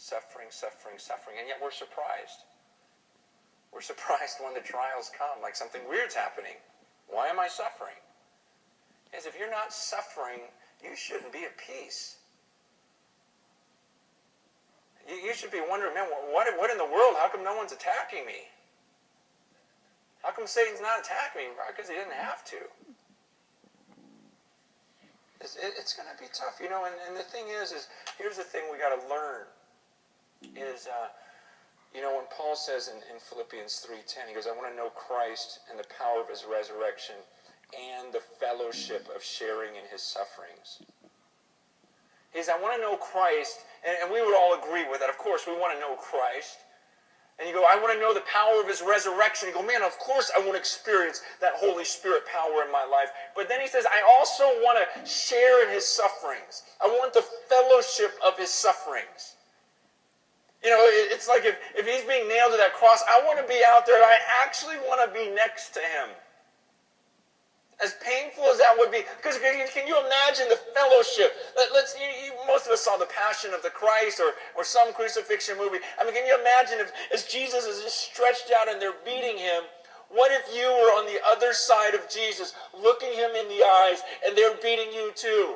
Suffering, suffering, suffering. And yet we're surprised. We're surprised when the trials come, like something weird's happening. Why am I suffering? Because if you're not suffering, you shouldn't be at peace. You should be wondering, man, what in the world? How come no one's attacking me? How come Satan's not attacking me? Because he didn't have to. It's going to be tough, you know. And the thing is here's the thing we got to learn. You know, when Paul says in Philippians 3:10, he goes, I want to know Christ and the power of his resurrection and the fellowship of sharing in his sufferings. He says, I want to know Christ, and we would all agree with that. Of course, we want to know Christ. And you go, I want to know the power of his resurrection. You go, man, of course I want to experience that Holy Spirit power in my life. But then he says, I also want to share in his sufferings. I want the fellowship of his sufferings. You know, it's like if he's being nailed to that cross, I want to be out there and I actually want to be next to him. As painful as that would be, because can you imagine the fellowship? Most of us saw The Passion of the Christ or some crucifixion movie. I mean, can you imagine if as Jesus is just stretched out and they're beating him, what if you were on the other side of Jesus, looking him in the eyes, and they're beating you too?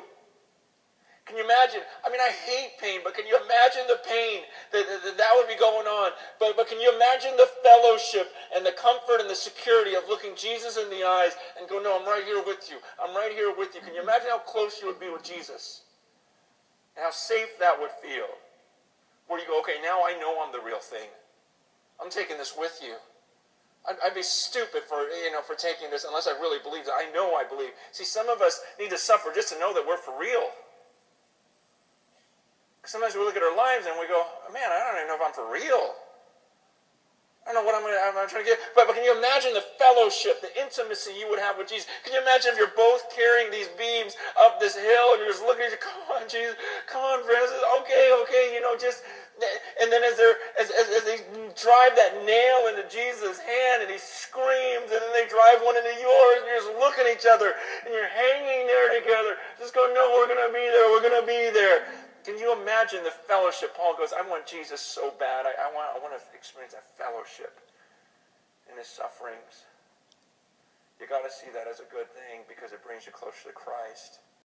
Can you imagine? I mean, I hate pain, but can you imagine the pain that would be going on? But can you imagine the fellowship and the comfort and the security of looking Jesus in the eyes and go, no, I'm right here with you. I'm right here with you. Can you imagine how close you would be with Jesus? And how safe that would feel? Where you go, okay, now I know I'm the real thing. I'm taking this with you. I'd be stupid for taking this unless I really believe that. I know I believe. See, some of us need to suffer just to know that we're for real. Sometimes we look at our lives and we go, man, I don't even know if I'm for real. I don't know what I'm trying to get. But can you imagine the fellowship, the intimacy you would have with Jesus? Can you imagine if you're both carrying these beams up this hill and you're just looking at you, come on, Jesus, come on, friends, okay, and then as they drive that nail into Jesus' hand and he screams, and then they drive one into yours and you're just looking at each other and you're hanging there together, just going, no, we're going to be there, we're going to be there. Can you imagine the fellowship? Paul goes, I want Jesus so bad. I want to experience that fellowship in his sufferings. You got to see that as a good thing because it brings you closer to Christ.